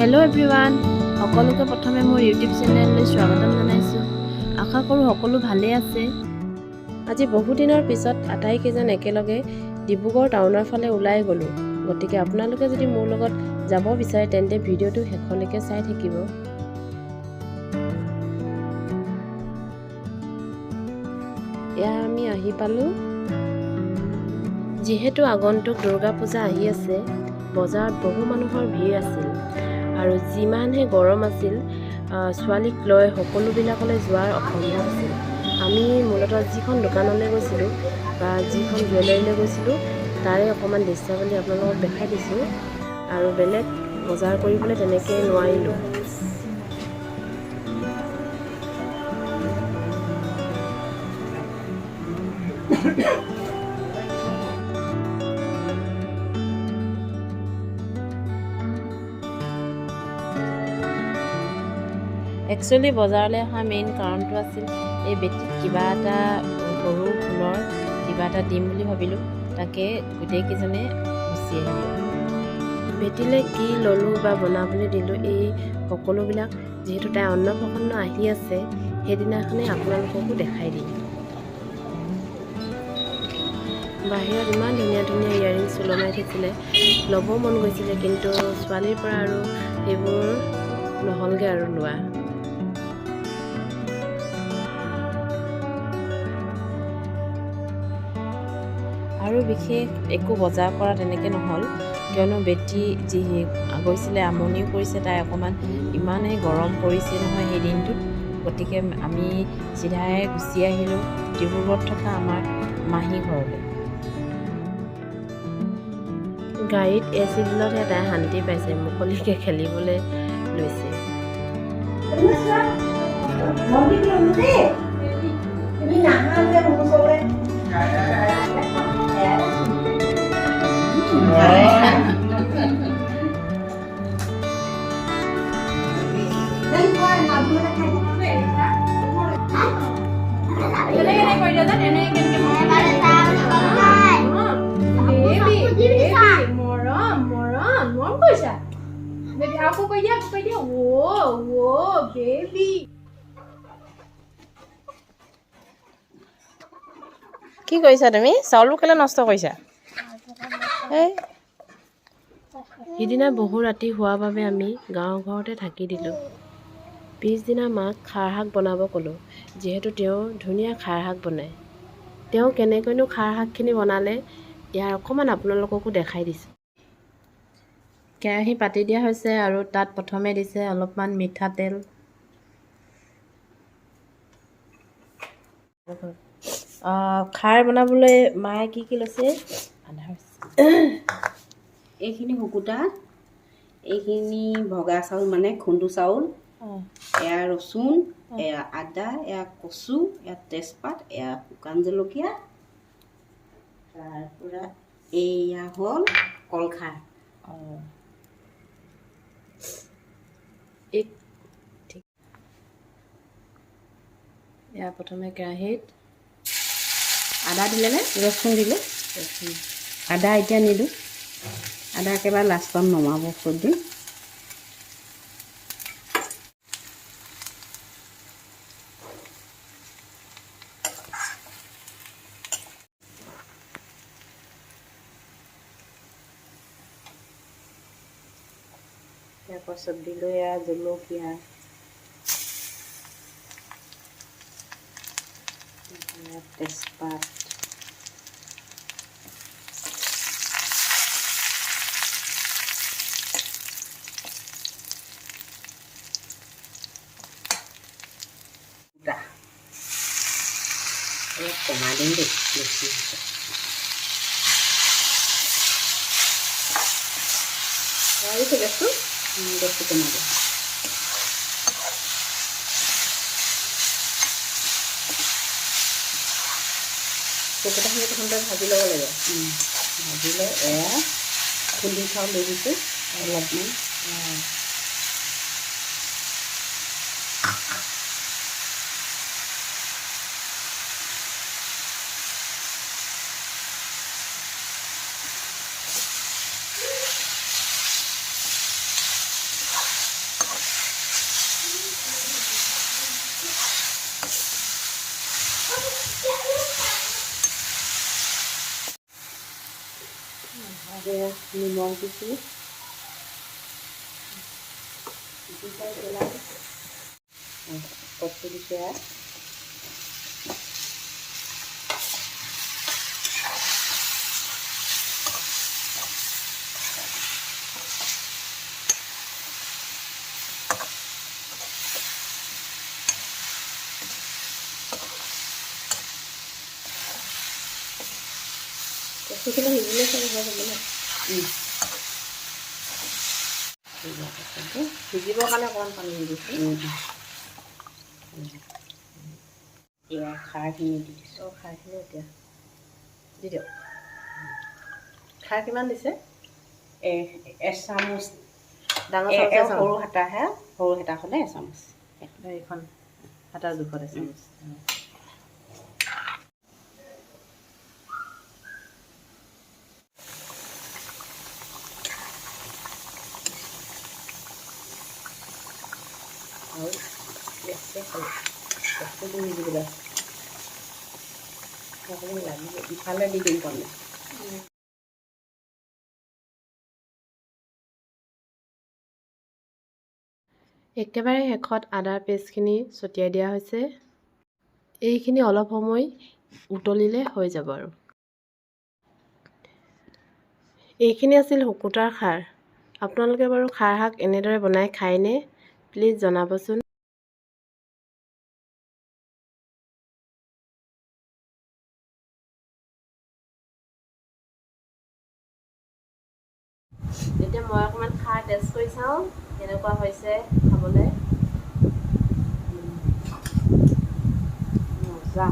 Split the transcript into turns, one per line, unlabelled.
Hello' everyone, সকলোকে প্ৰথমে মোৰ ইউটিউব চেনেললৈ স্বাগতম জনাইছোঁ। আশা কৰোঁ সকলো ভালেই আছে। আজি বহুদিনৰ পিছত আটাইকেইজন একেলগে ডিব্ৰুগড় টাউনৰ ফালে ওলাই গ'লোঁ। গতিকে আপোনালোকে যদি মোৰ লগত যাব বিচাৰে তেন্তে ভিডিঅ'টো শেষলৈকে চাই থাকিব। এয়া আমি আহি পালোঁ। যিহেতু আগন্তুক দুৰ্গা পূজা আহি আছে, বজাৰত বহু মানুহৰ ভিৰ আছিল আৰু যিমানহে গৰম আছিল, ছোৱালীক লৈ সকলোবিলাকলৈ যোৱাৰ অসম্ভৱ আছিল। আমি মূলতঃ যিখন দোকানলৈ গৈছিলোঁ বা যিখন জুৱেলাৰীলৈ গৈছিলোঁ তাৰে অকণমান দৃশ্যাৱলী আপোনালোকক দেখাই দিছোঁ আৰু বেলেগ বজাৰ কৰিবলৈ তেনেকৈ নোৱাৰিলোঁ। একচুৱেলি বজাৰলৈ অহা মেইন কাৰণটো আছিল এই বেটীত কিবা এটা সৰু ফুলৰ কিবা এটা দিম বুলি ভাবিলোঁ। তাকে গোটেইকেইজনে গুচি আহিলোঁ। বেটীলৈ কি ল'লোঁ বা বনাবলৈ দিলোঁ, এই সকলোবিলাক যিহেতু তাই অন্নপ্ৰসন্ন আহি আছে, সেইদিনাখনেই আপোনালোককো দেখাই দিম। বাহিৰত ইমান ধুনীয়া ধুনীয়া ইয়েৰিংছ ওলমাই থৈছিলে, ল'ব মন গৈছিলে, কিন্তু ছোৱালীৰ পৰা আৰু সেইবোৰ নহ'লগৈ আৰু লোৱা। আৰু বিশেষ একো বজাৰ কৰা তেনেকৈ নহ'ল, কিয়নো বেটী যি গৈছিলে আমনিও কৰিছে, তাই অকণমান ইমানেই গৰম পৰিছে নহয় সেই দিনটোত। গতিকে আমি চিধাই গুচি আহিলোঁ ডিব্ৰুগড়ত থকা আমাৰ মাহী ঘৰলৈ। গাড়ীত AC দিলতহে তাই শান্তি পাইছে, মুকলিকৈ খেলিবলৈ লৈছে। কি কৰিছা তুমি? চাউলবোৰ কেলৈ নষ্ট কৰিছা? সিদিনা বহু ৰাতি হোৱাৰ বাবে আমি গাঁৱৰ ঘৰতে থাকি দিলোঁ। পিছদিনা মাক খাৰ শাক বনাব ক'লোঁ, যিহেতু তেওঁ ধুনীয়া খাৰ শাক বনায়। তেওঁ কেনেকৈনো খাৰ শাকখিনি বনালে ইয়াৰ অকণমান আপোনালোককো দেখাই দিছোঁ। কেৰাহী পাতি দিয়া হৈছে আৰু তাত প্ৰথমে দিছে অলপমান মিঠাতেল। খাৰ বনাবলৈ মায়ে কি কি লৈছে?
এইখিনি হুকুতা, এইখিনি ভগা চাউল মানে খুন্দু চাউল, এয়া ৰচুন, এয়া আদা, এয়া কচু, এয়া তেজপাত, এয়া শুকান জলকীয়া, তাৰপৰা এয়া হ'ল কলখাৰ।
এয়া প্ৰথমে কেৰাহীত আদা দিলেনে?
ৰচুন দিলোঁ। আদা এতিয়া নিদিওঁ, আদা একেবাৰে লাষ্টত নমাব থৈ দিম।
তাৰপাছত দিলোঁ এয়া জলকীয়া,
তেজপাত, অলপ কমাই দিম দেই, বেছি হৈছে। গেছটো কমাই দিম।
শুকুতাখিনি প্ৰথমতে ভাজি ল'ব লাগিব।
ভাজি লৈ এয়া খুন্দি চাউল লৈ দিছোঁ অলপমান। নিমখ দিছোঁ পেলাই কচু দিছোঁ ইয়াত কচুখিনি সিজিলে চাগে হৈ যাব ন
সিজিবৰ কাৰণে অকণমান পানী দি দিছোঁ
এয়া খাৰখিনি দি দিছোঁ
খাৰখিনি এতিয়া দি দিয়ক খাৰ কিমান দিছে
এচামুচ
ডাঙৰ
সৰু হেতাহে সৰু হেতা হ'লে এচামুচ
এইখন হাতাৰ জোখত এচামুচ
আৰু বেছিকৈ কচুটো সিজিবলৈ অকণমান লাগিব ইফালে দি দিম তাৰমানে
একেবাৰে শেষত আদাৰ পেষ্টখিনি ছটিয়াই দিয়া হৈছে এইখিনি অলপ সময় উতলিলে হৈ যাব আৰু এইখিনি আছিল হুকুতাৰ খাৰ আপোনালোকে বাৰু খাৰ শাক এনেদৰে বনাই খায়নে প্লিজ জনাবচোন এতিয়া মই অকণমান খাৰ টেষ্ট কৰি চাওঁ কেনেকুৱা হৈছে খাবলৈ
মজা